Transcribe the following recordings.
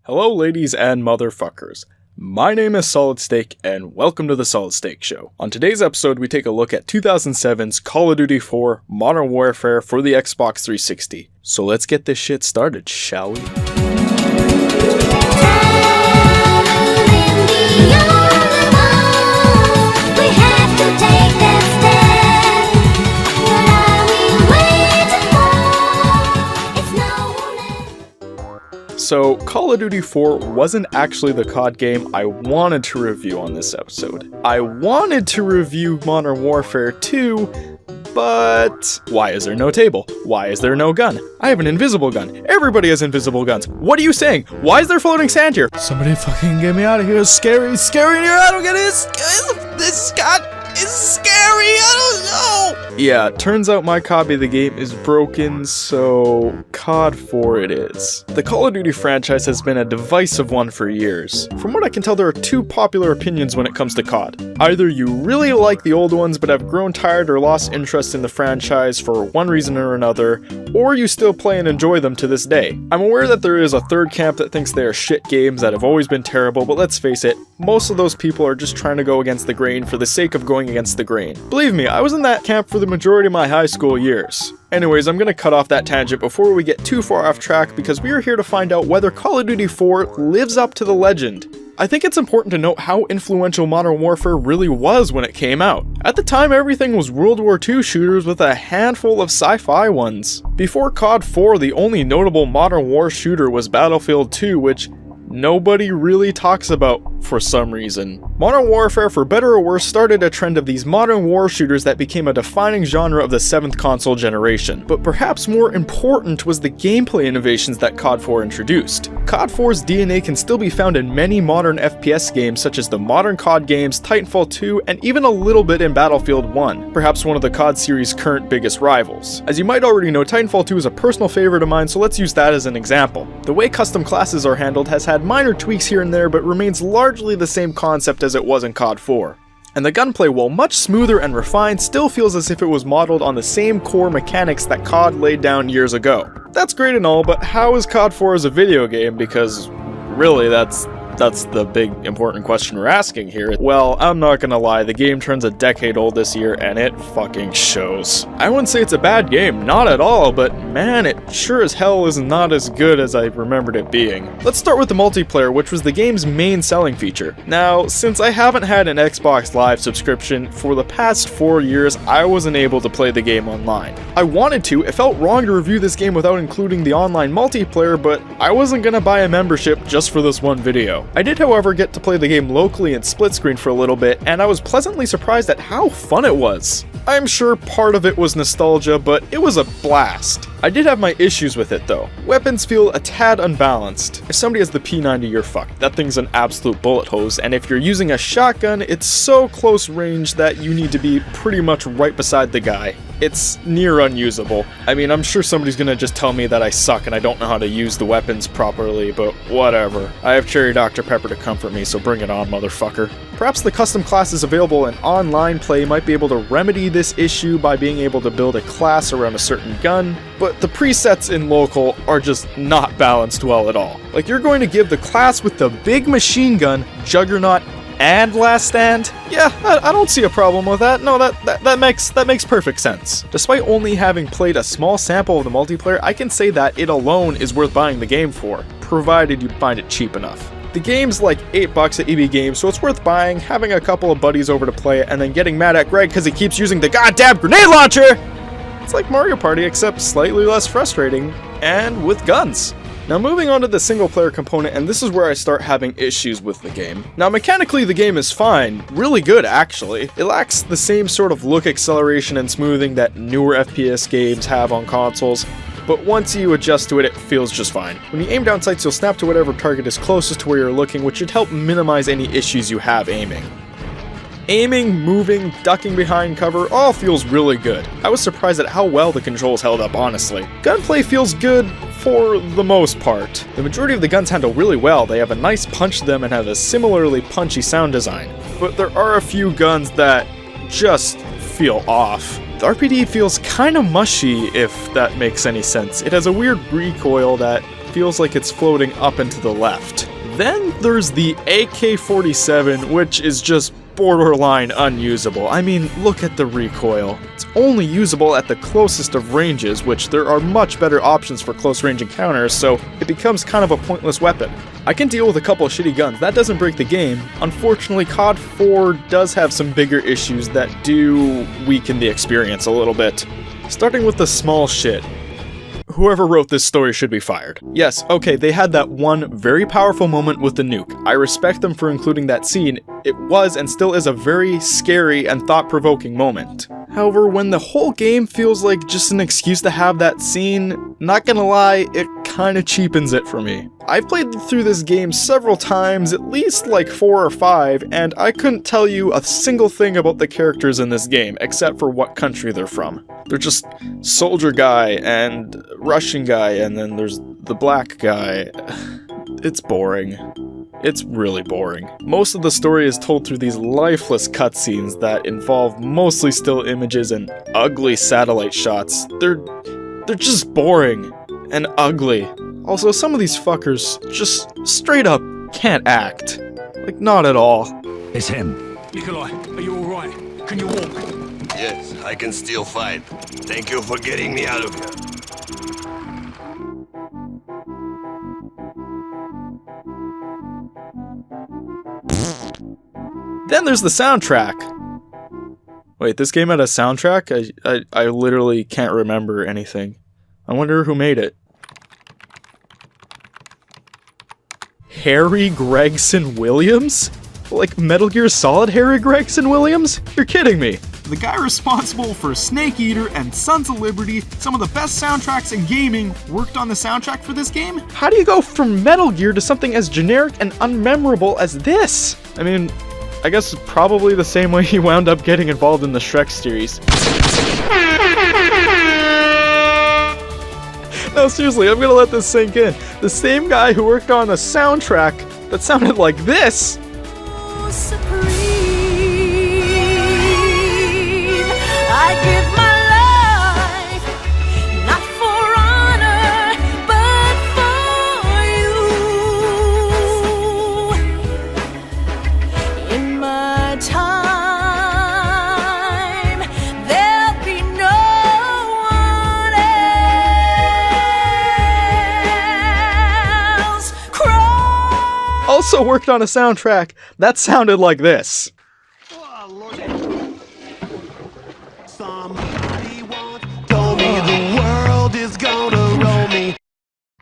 Hello ladies and motherfuckers. My name is Solid Steak and welcome to the Solid Steak Show. On today's episode we take a look at 2007's Call of Duty 4 Modern Warfare for the Xbox 360. So let's get this shit started, shall we? So, Call of Duty 4 wasn't actually the COD game I wanted to review on this episode. I wanted to review Modern Warfare 2, but why is there no table? Why is there no gun? I have an invisible gun. Everybody has invisible guns. What are you saying? Why is there floating sand here? Somebody fucking get me out of here. It's scary in here. I don't get it. This Scott is scary. I don't know. Yeah, turns out my copy of the game is broken, so COD 4 it is. The Call of Duty franchise has been a divisive one for years. From what I can tell, there are two popular opinions when it comes to COD. Either you really like the old ones but have grown tired or lost interest in the franchise for one reason or another, or you still play and enjoy them to this day. I'm aware that there is a third camp that thinks they are shit games that have always been terrible, but let's face it, most of those people are just trying to go against the grain for the sake of going against the grain. Believe me, I was in that camp for the majority of my high school years. Anyways, I'm gonna cut off that tangent before we get too far off track because we are here to find out whether Call of Duty 4 lives up to the legend. I think it's important to note how influential Modern Warfare really was when it came out. At the time, everything was World War II shooters with a handful of sci-fi ones. Before COD 4, the only notable Modern War shooter was Battlefield 2, which nobody really talks about for some reason. Modern Warfare, for better or worse, started a trend of these modern war shooters that became a defining genre of the 7th console generation. But perhaps more important was the gameplay innovations that COD 4 introduced. COD 4's DNA can still be found in many modern FPS games such as the modern COD games, Titanfall 2, and even a little bit in Battlefield 1, perhaps one of the COD series' current biggest rivals. As you might already know, Titanfall 2 is a personal favorite of mine, so let's use that as an example. The way custom classes are handled has had minor tweaks here and there, but remains largely the same concept as it was in COD 4. And the gunplay, while much smoother and refined, still feels as if it was modeled on the same core mechanics that COD laid down years ago. That's great and all, but how is COD 4 as a video game? Because really, that's the big important question we're asking here. Well, I'm not gonna lie, the game turns a decade old this year and it fucking shows. I wouldn't say it's a bad game, not at all, but man, it sure as hell is not as good as I remembered it being. Let's start with the multiplayer, which was the game's main selling feature. Now, since I haven't had an Xbox Live subscription for the past 4 years, I wasn't able to play the game online. I wanted to, it felt wrong to review this game without including the online multiplayer, but I wasn't gonna buy a membership just for this one video. I did, however, get to play the game locally in split screen for a little bit, and I was pleasantly surprised at how fun it was. I'm sure part of it was nostalgia, but it was a blast. I did have my issues with it though. Weapons feel a tad unbalanced. If somebody has the P90, you're fucked. That thing's an absolute bullet hose, and if you're using a shotgun, it's so close range that you need to be pretty much right beside the guy. It's near unusable. I mean, I'm sure somebody's gonna just tell me that I suck and I don't know how to use the weapons properly, but whatever. I have Cherry Dr. Pepper to comfort me, so bring it on, motherfucker. Perhaps the custom classes available in online play might be able to remedy this issue by being able to build a class around a certain gun, but the presets in local are just not balanced well at all. Like, you're going to give the class with the big machine gun, Juggernaut, and Last Stand? Yeah, I don't see a problem with that. No, that makes perfect sense. Despite only having played a small sample of the multiplayer, I can say that it alone is worth buying the game for, provided you find it cheap enough. The game's like $8 at EB Games, so it's worth buying, having a couple of buddies over to play it, and then getting mad at Greg because he keeps using the goddamn grenade launcher! It's like Mario Party, except slightly less frustrating, and with guns. Now moving on to the single player component, and this is where I start having issues with the game. Now mechanically the game is fine, really good actually. It lacks the same sort of look acceleration and smoothing that newer FPS games have on consoles, but once you adjust to it, it feels just fine. When you aim down sights, you'll snap to whatever target is closest to where you're looking, which should help minimize any issues you have aiming. Aiming, moving, ducking behind cover, all feels really good. I was surprised at how well the controls held up, honestly. Gunplay feels good for the most part. The majority of the guns handle really well, they have a nice punch to them and have a similarly punchy sound design. But there are a few guns that just feel off. The RPD feels kinda mushy, if that makes any sense. It has a weird recoil that feels like it's floating up and to the left. Then there's the AK-47, which is just borderline unusable. I mean, look at the recoil. It's only usable at the closest of ranges, which there are much better options for close range encounters, so it becomes kind of a pointless weapon. I can deal with a couple of shitty guns, that doesn't break the game. Unfortunately, COD 4 does have some bigger issues that do weaken the experience a little bit. Starting with the small shit. Whoever wrote this story should be fired. Yes, okay, they had that one very powerful moment with the nuke. I respect them for including that scene. It was and still is a very scary and thought-provoking moment. However, when the whole game feels like just an excuse to have that scene, not gonna lie, it kinda cheapens it for me. I've played through this game several times, at least like 4 or 5, and I couldn't tell you a single thing about the characters in this game, except for what country they're from. They're just soldier guy and Russian guy, and then there's the black guy. It's boring. It's really boring. Most of the story is told through these lifeless cutscenes that involve mostly still images and ugly satellite shots. They're just boring and ugly. Also, some of these fuckers just straight up can't act. Like, not at all. It's him. Nikolai, are you alright? Can you walk? Yes, I can still fight. Thank you for getting me out of here. Then there's the soundtrack. Wait, this game had a soundtrack? I literally can't remember anything. I wonder who made it. Harry Gregson Williams? Like Metal Gear Solid Harry Gregson Williams? You're kidding me. The guy responsible for Snake Eater and Sons of Liberty, some of the best soundtracks in gaming, worked on the soundtrack for this game? How do you go from Metal Gear to something as generic and unmemorable as this? I mean, I guess probably the same way he wound up getting involved in the Shrek series. No, seriously, I'm gonna let this sink in. The same guy who worked on a soundtrack that sounded like this. I give my life, not for honor, but for you. In my time, there'll be no one else. Also worked on a soundtrack that sounded like this.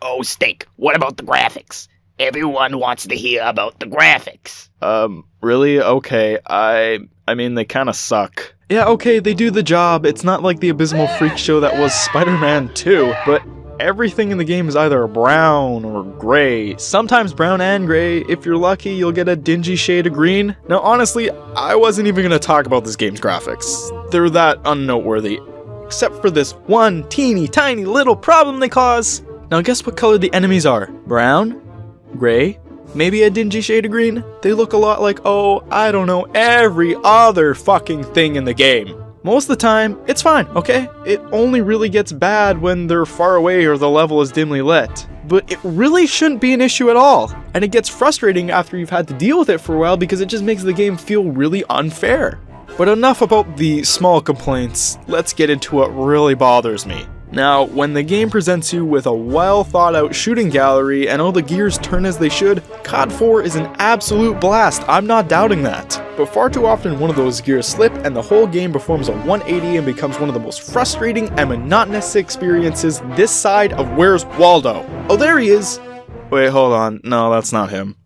Oh, Steak, what about the graphics? Everyone wants to hear about the graphics. Really? Okay, I mean, they kinda suck. Yeah, okay, they do the job. It's not like the abysmal freak show that was Spider-Man 2, but everything in the game is either brown or gray. Sometimes brown and gray. If you're lucky, you'll get a dingy shade of green. Now, honestly, I wasn't even gonna talk about this game's graphics. They're that unnoteworthy. Except for this one teeny tiny little problem they cause. Now guess what color the enemies are? Brown? Gray? Maybe a dingy shade of green? They look a lot like, oh, I don't know, every other fucking thing in the game. Most of the time, it's fine, okay? It only really gets bad when they're far away or the level is dimly lit. But it really shouldn't be an issue at all. And it gets frustrating after you've had to deal with it for a while because it just makes the game feel really unfair. But enough about the small complaints, let's get into what really bothers me. Now, when the game presents you with a well thought out shooting gallery and all the gears turn as they should, COD 4 is an absolute blast, I'm not doubting that. But far too often one of those gears slip and the whole game performs a 180 and becomes one of the most frustrating and monotonous experiences this side of Where's Waldo? Oh, there he is! Wait, hold on, no, that's not him.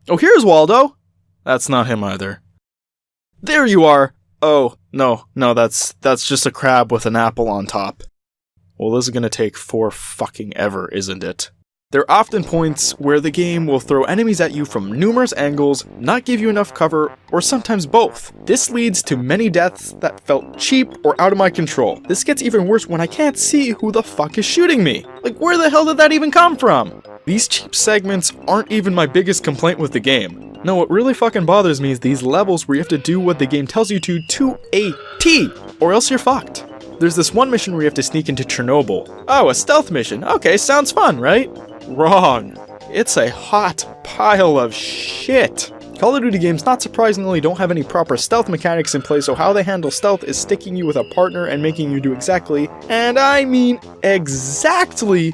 Oh, here's Waldo! That's not him either. There you are! Oh, no, that's just a crab with an apple on top. Well, this is gonna take for fucking ever, isn't it? There are often points where the game will throw enemies at you from numerous angles, not give you enough cover, or sometimes both. This leads to many deaths that felt cheap or out of my control. This gets even worse when I can't see who the fuck is shooting me. Like, where the hell did that even come from? These cheap segments aren't even my biggest complaint with the game. No, what really fucking bothers me is these levels where you have to do what the game tells you to a T, or else you're fucked. There's this one mission where you have to sneak into Chernobyl. Oh, a stealth mission. Okay, sounds fun, right? Wrong. It's a hot pile of shit. Call of Duty games, not surprisingly, don't have any proper stealth mechanics in place, so how they handle stealth is sticking you with a partner and making you do exactly, and I mean exactly,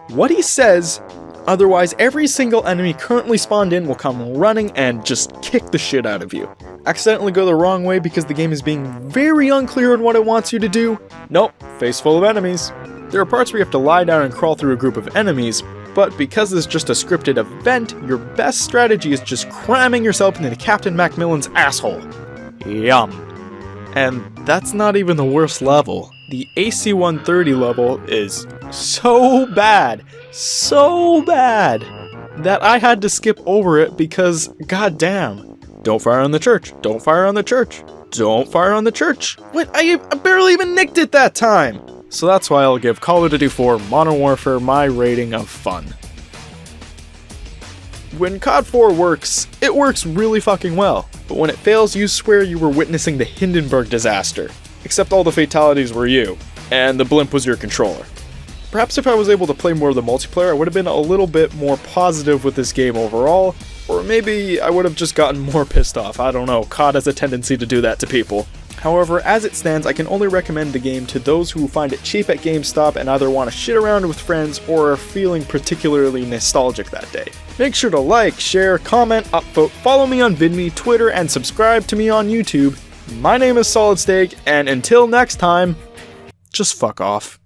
what he says. Otherwise, every single enemy currently spawned in will come running and just kick the shit out of you. Accidentally go the wrong way because the game is being very unclear on what it wants you to do? Nope, face full of enemies. There are parts where you have to lie down and crawl through a group of enemies, but because this is just a scripted event, your best strategy is just cramming yourself into Captain Macmillan's asshole. Yum. And that's not even the worst level. The AC-130 level is so bad, that I had to skip over it because, goddamn. Don't fire on the church, don't fire on the church, don't fire on the church. Wait, I barely even nicked it that time. So that's why I'll give Call of Duty 4 Modern Warfare my rating of fun. When COD 4 works, it works really fucking well, but when it fails, you swear you were witnessing the Hindenburg disaster. Except all the fatalities were you, and the blimp was your controller. Perhaps if I was able to play more of the multiplayer, I would have been a little bit more positive with this game overall, or maybe I would have just gotten more pissed off. I don't know, COD has a tendency to do that to people. However, as it stands, I can only recommend the game to those who find it cheap at GameStop and either want to shit around with friends or are feeling particularly nostalgic that day. Make sure to like, share, comment, upvote, follow me on VidMe, Twitter, and subscribe to me on YouTube. My name is Solid Steak, and until next time, just fuck off.